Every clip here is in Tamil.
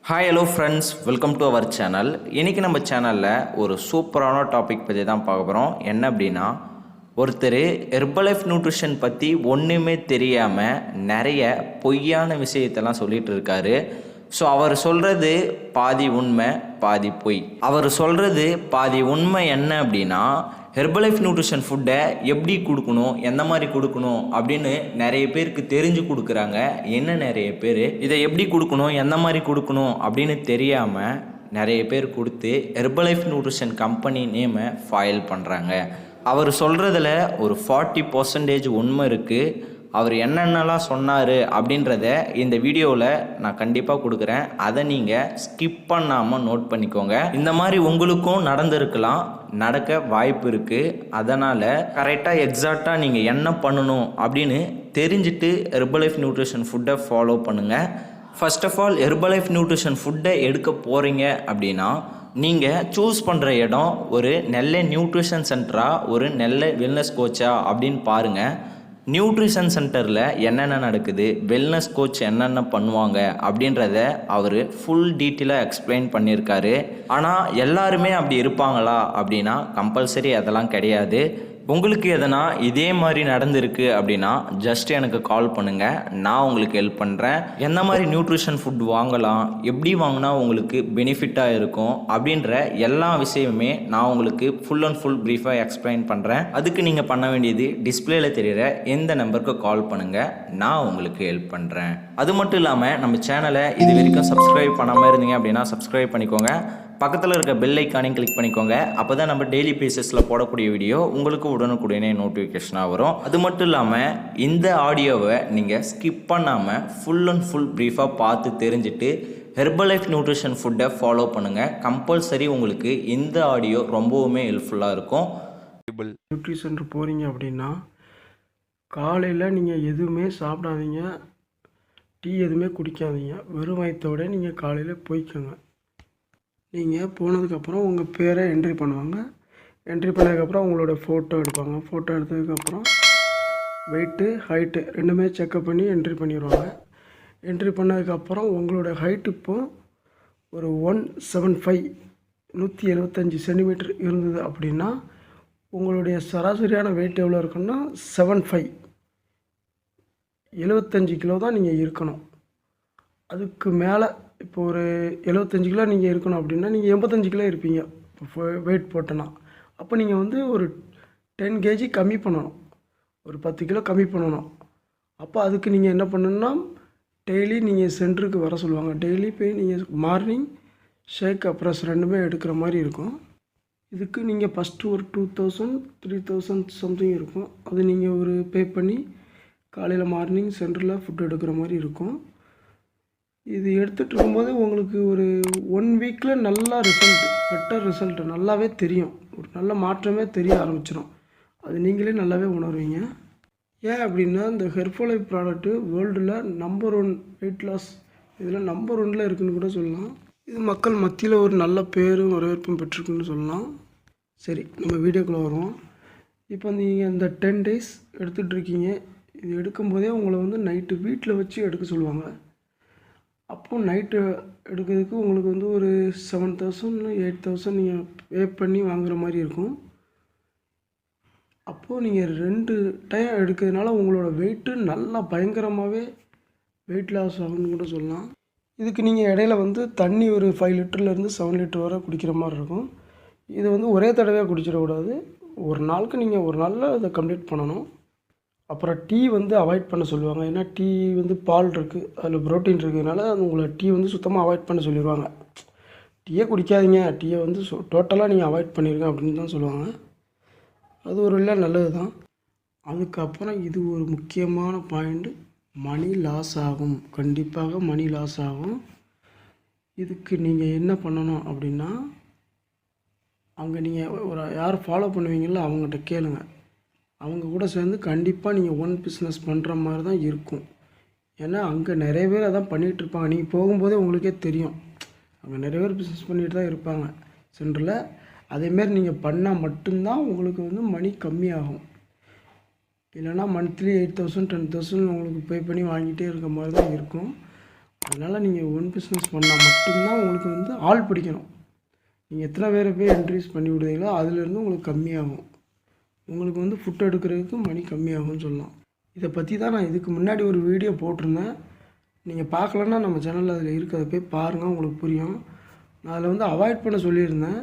Hi hello friends, welcome to our channel. இன்றைக்கி நம்ம சேனலில் ஒரு சூப்பரான டாபிக் பற்றி தான் பார்க்க போகிறோம். என்ன அப்படின்னா, ஒருத்தர் ஹெர்பலைஃப் நியூட்ரிஷன் பற்றி ஒன்றுமே தெரியாமல் நிறைய பொய்யான விஷயத்தெல்லாம் சொல்லிகிட்டு இருக்காரு. ஸோ அவர் சொல்கிறது பாதி உண்மை பாதி பொய். அவர் சொல்கிறது பாதி உண்மை என்ன அப்படின்னா, ஹெர்பலைஃப் நியூட்ரிஷன் ஃபுட்டை எப்படி கொடுக்கணும், எந்த மாதிரி கொடுக்கணும் அப்படின்னு நிறைய பேருக்கு தெரிஞ்சு கொடுக்குறாங்க. என்ன நிறைய பேர் இதை எப்படி கொடுக்கணும், எந்த மாதிரி கொடுக்கணும் அப்படின்னு தெரியாமல் நிறைய பேர் கொடுத்து ஹெர்பலைஃப் நியூட்ரிஷன் கம்பெனி நேமை ஃபைல் பண்ணுறாங்க. அவர் சொல்கிறதுல ஒரு 40% உண்மை இருக்குது. அவர் என்னென்னலாம் சொன்னார் அப்படின்றத இந்த வீடியோவில் நான் கண்டிப்பாக கொடுக்குறேன். அதை நீங்கள் ஸ்கிப் பண்ணாமல் நோட் பண்ணிக்கோங்க. இந்த மாதிரி உங்களுக்கும் நடந்திருக்கலாம், நடக்க வாய்ப்பு இருக்குது. அதனால் கரெக்டாக எக்ஸாக்டாக நீங்கள் என்ன பண்ணணும் அப்படின்னு தெரிஞ்சுட்டு ஹெர்பலைஃப் நியூட்ரிஷன் ஃபுட்டை ஃபாலோ பண்ணுங்கள். First of all, Herbalife nutrition ஃபுட்டை எடுக்க போகிறீங்க அப்படின்னா நீங்கள் சூஸ் பண்ணுற இடம் ஒரு நல்ல நியூட்ரிஷன் சென்டராக, ஒரு நல்ல வெல்னஸ் கோச்சா அப்படின்னு பாருங்கள். நியூட்ரிஷன் சென்டரில் என்னென்ன நடக்குது, வெல்னஸ் கோச் என்னென்ன பண்ணுவாங்க அப்படின்றத அவர் ஃபுல் டீட்டெயிலாக எக்ஸ்பிளைன் பண்ணியிருக்காரு. ஆனால் எல்லாருமே அப்படி இருப்பாங்களா அப்படின்னா கம்பல்சரி அதெல்லாம் கிடையாது. உங்களுக்கு எதனா இதே மாதிரி நடந்திருக்கு அப்படின்னா ஜஸ்ட் எனக்கு கால் பண்ணுங்கள், நான் உங்களுக்கு ஹெல்ப் பண்ணுறேன். எந்த மாதிரி நியூட்ரிஷன் ஃபுட் வாங்கலாம், எப்படி வாங்கினா உங்களுக்கு பெனிஃபிட்டாக இருக்கும் அப்படின்ற எல்லா விஷயமுமே நான் உங்களுக்கு ஃபுல் அண்ட் ஃபுல் ப்ரீஃபாக எக்ஸ்பிளைன் பண்ணுறேன். அதுக்கு நீங்கள் பண்ண வேண்டியது டிஸ்பிளேல தெரிகிற எந்த நம்பருக்கு கால் பண்ணுங்கள், நான் உங்களுக்கு ஹெல்ப் பண்ணுறேன். அது மட்டும் இல்லாமல் நம்ம சேனலை இது வரைக்கும் சப்ஸ்கிரைப் பண்ணாமல் இருந்தீங்க அப்படின்னா சப்ஸ்கிரைப் பண்ணிக்கோங்க. பக்கத்தில் இருக்க பெல் ஐக்கானையும் கிளிக் பண்ணிக்கோங்க. அப்போ தான் நம்ம டெய்லி பேசிஸில் போடக்கூடிய வீடியோ உங்களுக்கு உடனுக்குடனே நோட்டிஃபிகேஷனாக வரும். அது மட்டும் இல்லாமல் இந்த ஆடியோவை நீங்கள் ஸ்கிப் பண்ணாமல் ஃபுல் அண்ட் ஃபுல் ப்ரீஃபாக பார்த்து தெரிஞ்சுட்டு ஹெர்பலைஃப் நியூட்ரிஷன் ஃபுட்டை ஃபாலோ பண்ணுங்கள். கம்பல்சரி உங்களுக்கு இந்த ஆடியோ ரொம்பவுமே ஹெல்ப்ஃபுல்லாக இருக்கும். நியூட்ரிஷன் போகிறீங்க அப்படின்னா காலையில் நீங்கள் எதுவுமே சாப்பிடாதீங்க, டீ எதுவுமே குடிக்காதீங்க. வெறும் வயிற்றோட நீங்கள் காலையில் போய்க்கோங்க. நீங்கள் போனதுக்கப்புறம் உங்கள் பேரை என்ட்ரி பண்ணுவாங்க. என்ட்ரி பண்ணதுக்கப்புறம் உங்களோட ஃபோட்டோ எடுப்பாங்க. ஃபோட்டோ எடுத்ததுக்கப்புறம் வெயிட்டு ஹைட்டு ரெண்டுமே செக்கப் பண்ணி என்ட்ரி பண்ணிடுவாங்க. என்ட்ரி பண்ணதுக்கப்புறம் உங்களோட ஹைட்டு இப்போது ஒரு 175 175 சென்டிமீட்டர் இருந்தது அப்படின்னா உங்களுடைய சராசரியான வெயிட் எவ்வளோ இருக்குன்னா 75 75 கிலோ தான் நீங்கள் இருக்கணும். அதுக்கு மேலே இப்போ ஒரு 75 கிலோ நீங்கள் இருக்கணும் அப்படின்னா நீங்கள் 85 கிலோ இருப்பீங்க இப்போ வெயிட் போட்டோன்னா. அப்போ நீங்கள் வந்து ஒரு 10 கேஜி கம்மி பண்ணணும், ஒரு 10 கிலோ கம்மி பண்ணணும். அப்போ அதுக்கு நீங்கள் என்ன பண்ணணுன்னா டெய்லி நீங்கள் சென்டருக்கு வர சொல்லுவாங்க. டெய்லி போய் நீங்கள் மார்னிங் ஷேக் ப்ரெஸ் ரெண்டுமே எடுக்கிற மாதிரி இருக்கும். இதுக்கு நீங்கள் ஃபஸ்ட்டு ஒரு 2000 3000 சம்திங் இருக்கும். அது நீங்கள் ஒரு பே பண்ணி காலையில் மார்னிங் சென்டரில் ஃபுட் எடுக்கிற மாதிரி இருக்கும். இது எடுத்துகிட்டு இருக்கும்போது உங்களுக்கு ஒரு 1 வீக்கில் நல்லா பெட்டர் ரிசல்ட் நல்லாவே தெரியும். ஒரு நல்ல மாற்றமே தெரிய ஆரம்பிச்சிடும். அது நீங்களே நல்லாவே உணர்வீங்க. ஏன் அப்படின்னா இந்த ஹெர்பலைஃப் ப்ராடக்ட்டு வேர்ல்டில் நம்பர் 1 வெயிட் லாஸ் இதில் நம்பர் 1 இருக்குதுன்னு கூட சொல்லலாம். இது மக்கள் மத்தியில் ஒரு நல்ல பேரும் வரவேற்பும் பெற்றிருக்குன்னு சொல்லலாம். சரி, நம்ம வீடியோக்குள்ளே வருவோம். இப்போ நீங்கள் இந்த 10 days எடுத்துகிட்ருக்கீங்க. இது எடுக்கும்போதே உங்களை வந்து நைட்டு வீட்டில் வச்சு எடுக்க சொல்லுவாங்க. அப்போது நைட்டு எடுக்கிறதுக்கு உங்களுக்கு வந்து ஒரு 7000 8000 நீங்கள் பே பண்ணி வாங்குகிற மாதிரி இருக்கும். அப்போது நீங்கள் 2 டைம் எடுக்கிறதுனால உங்களோட வெயிட்டு நல்லா பயங்கரமாகவே வெயிட் லாஸ் ஆகும்னு கூட சொல்லலாம். இதுக்கு நீங்கள் இடையில வந்து தண்ணி ஒரு 5 லிட்டர்லேருந்து 7 லிட்டர் வரை குடிக்கிற மாதிரி இருக்கும். இது வந்து ஒரே தடவையாக குடிச்சிடக்கூடாது. ஒரு நாளுக்கு நீங்கள் ஒரு நாளில் இதை கம்ப்ளீட் பண்ணணும். அப்புறம் டீ வந்து அவாய்ட் பண்ண சொல்லுவாங்க. ஏன்னா டீ வந்து பால் இருக்குது, அதில் ப்ரோட்டீன் இருக்கிறதுனால உங்களை டீ வந்து சுத்தமாக அவாய்ட் பண்ண சொல்லிடுவாங்க. டீயே குடிக்காதீங்க, டீயை வந்து டோட்டலாக நீங்கள் அவாய்ட் பண்ணிடுங்க அப்படின்னு தான் சொல்லுவாங்க. அது ஒரு இல்லை நல்லது தான். அதுக்கப்புறம் இது ஒரு முக்கியமான பாயிண்ட்டு, மணி லாஸ் ஆகும். கண்டிப்பாக மணி லாஸ் ஆகும். இதுக்கு நீங்கள் என்ன பண்ணணும் அப்படின்னா, அங்கே நீங்கள் ஒரு யார் ஃபாலோ பண்ணுவீங்களோ அவங்ககிட்ட கேளுங்க. அவங்க கூட சேர்ந்து கண்டிப்பாக நீங்கள் ஓன் பிஸ்னஸ் பண்ணுற மாதிரி தான் இருக்கும். ஏன்னா அங்கே நிறைய பேர் அதான் பண்ணிகிட்ருப்பாங்க. நீங்கள் போகும்போதே உங்களுக்கே தெரியும், அங்கே நிறைய பேர் பிஸ்னஸ் பண்ணிகிட்டு தான் இருப்பாங்க சென்டரில். அதேமாரி நீங்கள் பண்ணால் மட்டும்தான் உங்களுக்கு வந்து மணி கம்மியாகும். இல்லைனா மந்த்லி 8000 10,000 உங்களுக்கு பே பண்ணி வாங்கிட்டே இருக்க மாதிரி தான் இருக்கும். அதனால் நீங்கள் ஓன் பிஸ்னஸ் பண்ணால் மட்டும்தான் உங்களுக்கு வந்து ஆள் பிடிக்கணும். நீங்கள் எத்தனை பேரை போய் இன்ட்ரடியூஸ் பண்ணி விடுவீங்களோ அதுலேருந்து உங்களுக்கு கம்மியாகும். உங்களுக்கு வந்து ஃபுட் எடுக்கிறதுக்கு மணி கம்மியாகும்னு சொல்லலாம். இதை பற்றி தான் நான் இதுக்கு முன்னாடி ஒரு வீடியோ போட்டிருந்தேன். நீங்கள் பார்க்கலன்னா நம்ம சேனலில் அதில் இருக்கிறத போய் பாருங்கள், உங்களுக்கு புரியும். நான் அதில் வந்து அவாய்ட் பண்ண சொல்லியிருந்தேன்.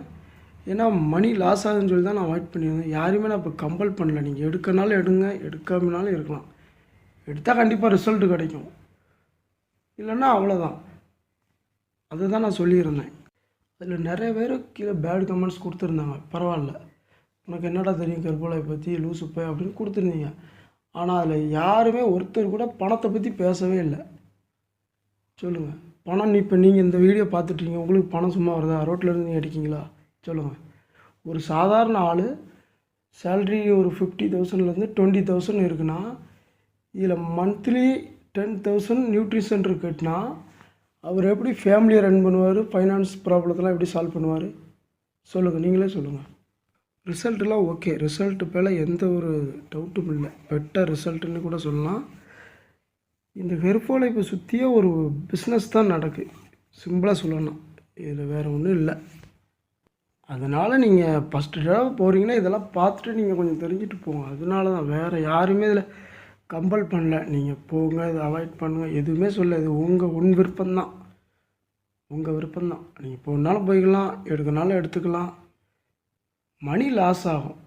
ஏன்னா மணி லாஸ் ஆகுதுன்னு சொல்லி தான் நான் அவாய்ட் பண்ணியிருந்தேன். யாரையுமே நான் இப்போ கம்பல் பண்ணல. நீங்கள் எடுக்கனாலும் எடுங்க, எடுக்காமனாலும் இருக்கலாம். எடுத்தால் கண்டிப்பாக ரிசல்ட்டு கிடைக்கும், இல்லைன்னா அவ்வளோதான். அதுதான் நான் சொல்லியிருந்தேன். அதில் நிறைய பேர் கீழே பேட் கமெண்ட்ஸ் கொடுத்துருந்தாங்க. பரவாயில்ல, உனக்கு என்னடா தெரியும் கர்போலை பற்றி, லூசு போய் அப்படின்னு கொடுத்துருந்தீங்க. ஆனால் அதில் யாருமே ஒருத்தர் கூட பணத்தை பற்றி பேசவே இல்லை. சொல்லுங்கள், பணம் இப்போ நீங்கள் இந்த வீடியோ பார்த்துட்டீங்க, உங்களுக்கு பணம் சும்மா வருதா? ரோட்டிலேருந்து நீங்கள் அடிக்கிங்களா? சொல்லுங்கள். ஒரு சாதாரண ஆள் சேல்ரி ஒரு 50,000லேருந்து 20,000 இருக்குன்னா, இதில் மந்த்லி 10,000 நியூட்ரிஷன் இருக்குன்னா அவர் எப்படி ஃபேமிலியை ரன் பண்ணுவார்? ஃபைனான்ஸ் ப்ராப்ளத்தெல்லாம் எப்படி சால்வ் பண்ணுவார்? சொல்லுங்கள், நீங்களே சொல்லுங்கள். ரிசல்ட்டெலாம் ஓகே, ரிசல்ட்டு மேலே எந்த ஒரு டவுட்டும் இல்லை. பெட்டர் ரிசல்ட்டுன்னு கூட சொல்லலாம். இந்த ஹெர்போலை இப்போ சுற்றியே ஒரு பிஸ்னஸ் தான் நடக்குது, சிம்பிளாக சொல்லணும். இதில் வேறு ஒன்றும் இல்லை. அதனால் நீங்கள் ஃபஸ்ட்டு தடவை போகிறீங்கன்னா இதெல்லாம் பார்த்துட்டு நீங்கள் கொஞ்சம் தெரிஞ்சுட்டு போங்க. அதனால தான், வேறு யாருமே இதில் கம்பல் பண்ணல. நீங்கள் போங்க, இதை அவாய்ட் பண்ணுங்கள், எதுவுமே சொல்ல. இது உங்கள் விருப்பம்தான், உங்கள் விருப்பம்தான். நீங்கள் போனாலும் போய்க்கலாம், எடுக்கனாலும் எடுத்துக்கலாம். மணி லாஸ் ஆகும்,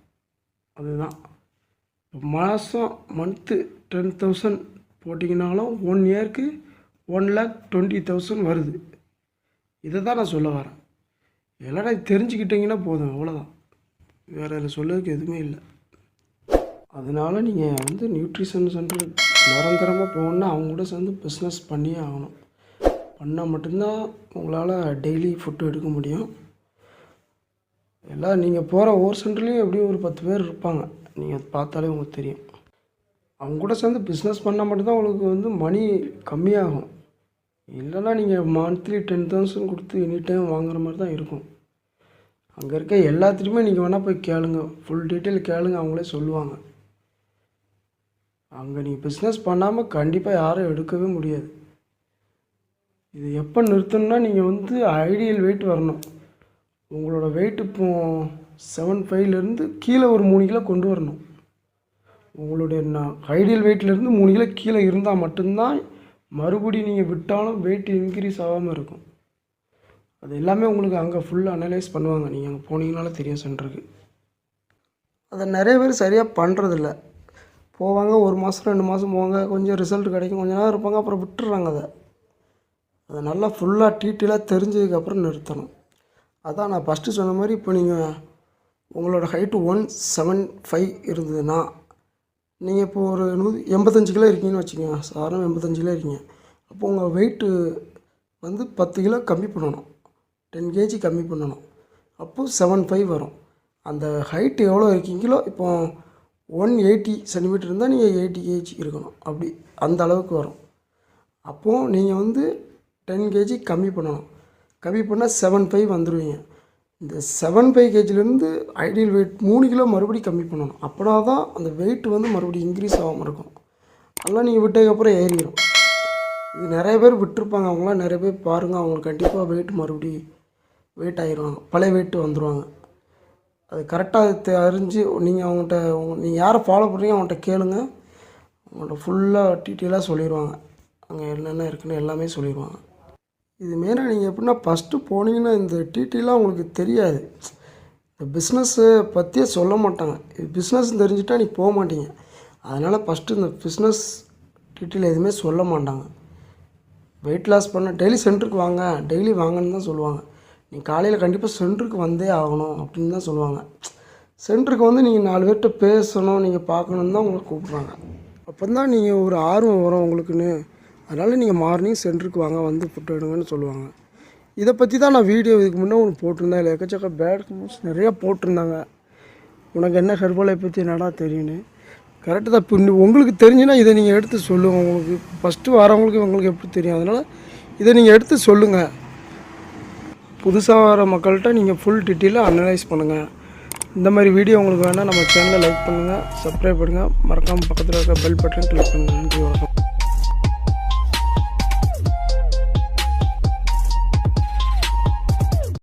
அதுதான். இப்போ மந்த்து 10,000 போட்டிங்கனாலும் 1 இயருக்கு 1,20,000 வருது. இதை தான் நான் சொல்ல வரேன். எல்லாம் தெரிஞ்சுக்கிட்டிங்கன்னா போதும், அவ்வளோதான். வேறு அதில் சொல்லதுக்கு எதுவுமே இல்லை. அதனால் நீங்கள் வந்து நியூட்ரிஷன் சென்டர் நிரந்தரமாக போகணுன்னா அவங்க கூட சேர்ந்து பிஸ்னஸ் பண்ணியே ஆகணும். பண்ணால் மட்டும்தான் உங்களால் டெய்லி ஃபுட்டு எடுக்க முடியும். எல்லாம் நீங்கள் போகிற ஒவ்வொரு சென்டர்லேயும் எப்படியும் ஒரு 10 பேர் இருப்பாங்க, நீங்கள் பார்த்தாலே உங்களுக்கு தெரியும். அவங்க கூட சேர்ந்து பிஸ்னஸ் பண்ணால் மட்டும்தான் உங்களுக்கு வந்து மணி கம்மியாகும். இல்லைன்னா நீங்கள் மந்த்லி 10,000 கொடுத்து எனி டைம் வாங்குற மாதிரி தான் இருக்கும். அங்கே இருக்க எல்லாத்துலேயுமே நீங்கள் வேணால் போய் கேளுங்க, ஃபுல் டீட்டெயில் கேளுங்க, அவங்களே சொல்லுவாங்க. அங்கே நீங்கள் பிஸ்னஸ் பண்ணாமல் கண்டிப்பாக யாரும் எடுக்கவே முடியாது. இது எப்போ நிறுத்தணும்னா, நீங்கள் வந்து ஐடியல் வெயிட் வரணும். உங்களோட வெயிட் இப்போ 7.5லேருந்து கீழே ஒரு 3 கிலோ கொண்டு வரணும். உங்களுடைய ஐடியல் வெயிட்லேருந்து 3 கிலோ கீழே இருந்தால் மட்டும்தான் மறுபடியும் நீங்கள் விட்டாலும் வெயிட் இன்க்ரீஸ் ஆகாமல் இருக்கும். அது எல்லாமே உங்களுக்கு அங்கே ஃபுல்லாக அனலைஸ் பண்ணுவாங்க. நீங்கள் அங்கே போனீங்கனால தெரியும் சென்டருக்கு. அதை நிறைய பேர் சரியாக பண்ணுறதில்ல. போவாங்க, 1 மாதம் 2 மாதம் போவாங்க, கொஞ்சம் ரிசல்ட் கிடைக்கும், கொஞ்சம் நேரம் இருப்பாங்க, அப்புறம் விட்டுறாங்க. அதை நல்லா ஃபுல்லாக டீட்டெயிலாக தெரிஞ்சதுக்கப்புறம் நிறுத்தணும். அதான் நான் ஃபஸ்ட்டு சொன்ன மாதிரி, இப்போ நீங்கள் உங்களோட ஹைட்டு 175 இருந்ததுன்னா, நீங்கள் இப்போ ஒரு 85 கிலோ இருக்கீங்கன்னு வச்சுக்கோங்க. சாதாரண 85 கிலோ இருக்கீங்க. அப்போ உங்கள் வெயிட்டு வந்து 10 கிலோ கம்மி பண்ணணும், 10 kg கம்மி பண்ணணும். அப்போது 75 வரும். அந்த ஹைட்டு எவ்வளோ இருக்கீங்களோ, இப்போ 180 சென்டிமீட்டர் இருந்தால் நீங்கள் 80 kg இருக்கணும். அப்படி அந்த அளவுக்கு வரும். அப்போது நீங்கள் வந்து 10 kg கம்மி பண்ணணும். கம்மி பண்ணால் 75 வந்துடுவீங்க. இந்த 75 kgலேருந்து ஐடியல் வெயிட் 3 கிலோ மறுபடியும் கம்மி பண்ணணும். அப்படின்னா தான் அந்த வெயிட் வந்து மறுபடியும் இன்க்ரீஸ் ஆகாமல் இருக்கும். அதெல்லாம் நீங்கள் விட்டதுக்கப்புறம் ஏறிடும். இது நிறைய பேர் விட்டுருப்பாங்க. அவங்களாம் நிறைய பேர் பாருங்கள், அவங்களுக்கு கண்டிப்பாக வெயிட் ஆகிடுவாங்க, பழைய வெயிட்டு வந்துடுவாங்க. அது கரெக்டாக அறிஞ்சு நீங்கள் நீங்கள் யாரை ஃபாலோ பண்ணுறீங்க அவங்கள்ட்ட கேளுங்க. அவங்கள்ட்ட ஃபுல்லாக டீட்டெயிலாக சொல்லிடுவாங்க. அங்கே என்னென்ன இருக்குன்னு எல்லாமே சொல்லிடுவாங்க. இது மெயினாக நீங்கள் எப்படின்னா, ஃபஸ்ட்டு போனீங்கன்னா இந்த டீட்டெயிலாக உங்களுக்கு தெரியாது. இந்த பிஸ்னஸ்ஸை பற்றியே சொல்ல மாட்டாங்க. இது பிஸ்னஸ் தெரிஞ்சுட்டா நீங்கள் போக மாட்டீங்க. அதனால் ஃபஸ்ட்டு இந்த பிஸ்னஸ் டீட்டெயில் எதுவுமே சொல்ல மாட்டாங்க. வெயிட் லாஸ் பண்ண டெய்லி சென்டருக்கு வாங்க, டெய்லி வாங்கன்னு தான் சொல்லுவாங்க. நீங்கள் காலையில் கண்டிப்பாக சென்டருக்கு வந்தே ஆகணும் அப்படின்னு தான் சொல்லுவாங்க. சென்டருக்கு வந்து நீங்கள் 4 பேர்கிட்ட பேசணும், நீங்கள் பார்க்கணுன்னு தான் உங்களை கூப்பிட்றாங்க. அப்போ தான் நீங்கள் ஒரு ஆர்வம் வரும் உங்களுக்குன்னு. அதனால் நீங்கள் மார்னிங் சென்டருக்கு வாங்க, வந்து ஃபுட் எடுங்கன்னு சொல்லுவாங்க. இதை பற்றி தான் நான் வீடியோ இதுக்கு முன்னே ஒன்று போட்டிருந்தேன். இல்லை எக்கச்சக்க பேட் கமெண்ட்ஸ் நிறையா போட்டிருந்தாங்க. உனக்கு என்ன ஹெர்பலை பற்றி என்னடா தெரியுன்னு. கரெக்டு தான். இப்போ உங்களுக்கு தெரிஞ்சுன்னா இதை நீங்கள் எடுத்து சொல்லுங்கள். உங்களுக்கு ஃபஸ்ட்டு வரவங்களுக்கு உங்களுக்கு எப்படி தெரியும்? அதனால் இதை நீங்கள் எடுத்து சொல்லுங்கள். புதுசாக வர மக்கள்கிட்ட நீங்கள் ஃபுல் டீட்டெயிலாக அனலைஸ் பண்ணுங்கள். இந்த மாதிரி வீடியோ உங்களுக்கு வேணால் நம்ம சேனலை லைக் பண்ணுங்கள், சப்ஸ்கிரைப் பண்ணுங்கள், மறக்காமல் பக்கத்தில் இருக்க பெல் பட்டன் கிளிக் பண்ணுங்கள். நன்றி, வணக்கம்.